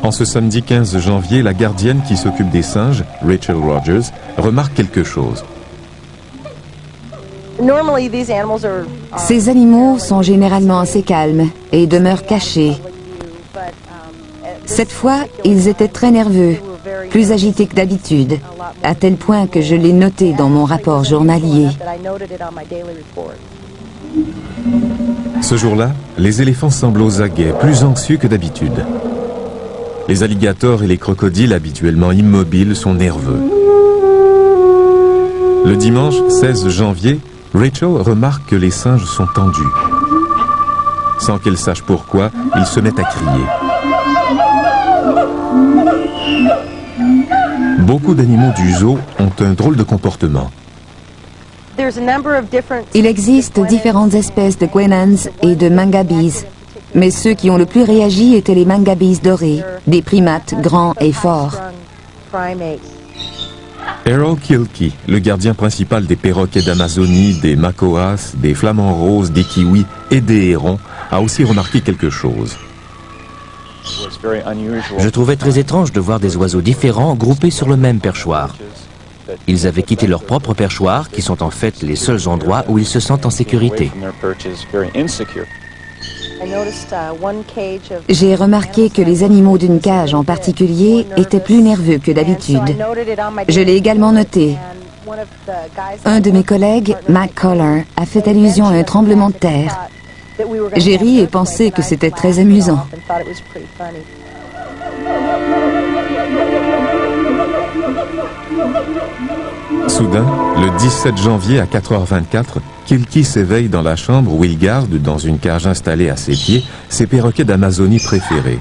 En ce samedi 15 janvier, la gardienne qui s'occupe des singes, Rachel Rogers, remarque quelque chose. Ces animaux sont généralement assez calmes et demeurent cachés. Cette fois, ils étaient très nerveux, plus agités que d'habitude, à tel point que je l'ai noté dans mon rapport journalier. Ce jour-là, les éléphants semblent aux aguets, plus anxieux que d'habitude. Les alligators et les crocodiles, habituellement immobiles, sont nerveux. Le dimanche 16 janvier, Rachel remarque que les singes sont tendus. Sans qu'elle sache pourquoi, ils se mettent à crier. Beaucoup d'animaux du zoo ont un drôle de comportement. Il existe différentes espèces de guenans et de mangabis, mais ceux qui ont le plus réagi étaient les mangabis dorés, des primates grands et forts. Errol Kilkie, le gardien principal des perroquets d'Amazonie, des macoas, des flamants roses, des kiwis et des hérons, a aussi remarqué quelque chose. Je trouvais très étrange de voir des oiseaux différents groupés sur le même perchoir. Ils avaient quitté leur propre perchoir, qui sont en fait les seuls endroits où ils se sentent en sécurité. J'ai remarqué que les animaux d'une cage en particulier étaient plus nerveux que d'habitude. Je l'ai également noté. Un de mes collègues, Mac Collar, a fait allusion à un tremblement de terre. J'ai ri et pensé que c'était très amusant. Soudain, le 17 janvier à 4h24, Kilkie s'éveille dans la chambre où il garde, dans une cage installée à ses pieds, ses perroquets d'Amazonie préférés.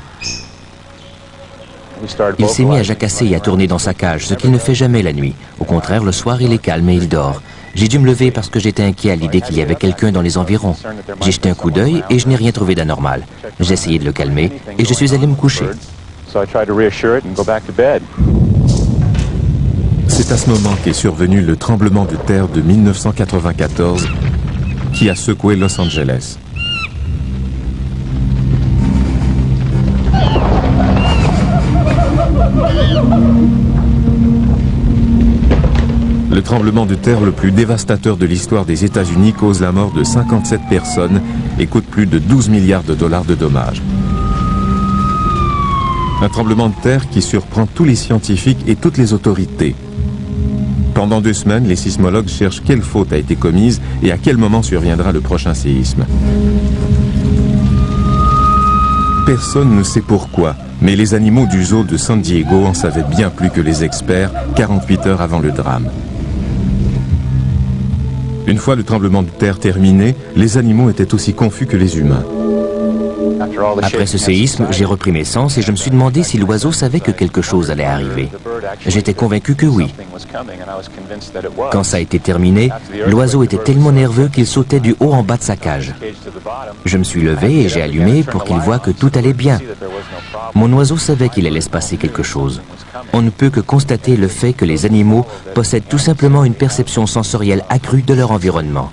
Il s'est mis à jacasser et à tourner dans sa cage, ce qu'il ne fait jamais la nuit. Au contraire, le soir, il est calme et il dort. J'ai dû me lever parce que j'étais inquiet à l'idée qu'il y avait quelqu'un dans les environs. J'ai jeté un coup d'œil et je n'ai rien trouvé d'anormal. J'ai essayé de le calmer et je suis allé me coucher. C'est à ce moment qu'est survenu le tremblement de terre de 1994 qui a secoué Los Angeles. Le tremblement de terre le plus dévastateur de l'histoire des États-Unis cause la mort de 57 personnes et coûte plus de 12 milliards de dollars de dommages. Un tremblement de terre qui surprend tous les scientifiques et toutes les autorités. Pendant 2 semaines, les sismologues cherchent quelle faute a été commise et à quel moment surviendra le prochain séisme. Personne ne sait pourquoi, mais les animaux du zoo de San Diego en savaient bien plus que les experts 48 heures avant le drame. Une fois le tremblement de terre terminé, les animaux étaient aussi confus que les humains. Après ce séisme, j'ai repris mes sens et je me suis demandé si l'oiseau savait que quelque chose allait arriver. J'étais convaincu que oui. Quand ça a été terminé, l'oiseau était tellement nerveux qu'il sautait du haut en bas de sa cage. Je me suis levé et j'ai allumé pour qu'il voie que tout allait bien. Mon oiseau savait qu'il allait se passer quelque chose. On ne peut que constater le fait que les animaux possèdent tout simplement une perception sensorielle accrue de leur environnement.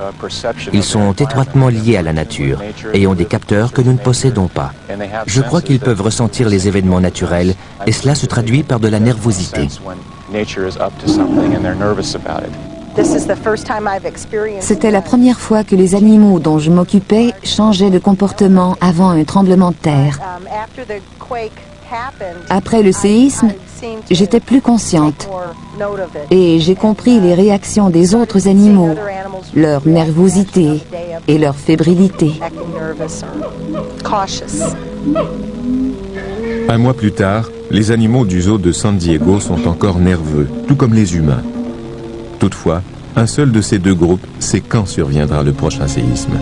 Ils sont étroitement liés à la nature et ont des capteurs que nous ne possédons pas. Je crois qu'ils peuvent ressentir les événements naturels et cela se traduit par de la nervosité. C'était la première fois que les animaux dont je m'occupais changeaient de comportement avant un tremblement de terre. Après le séisme, j'étais plus consciente et j'ai compris les réactions des autres animaux, leur nervosité et leur fébrilité. Un mois plus tard, les animaux du zoo de San Diego sont encore nerveux, tout comme les humains. Toutefois, un seul de ces deux groupes sait quand surviendra le prochain séisme.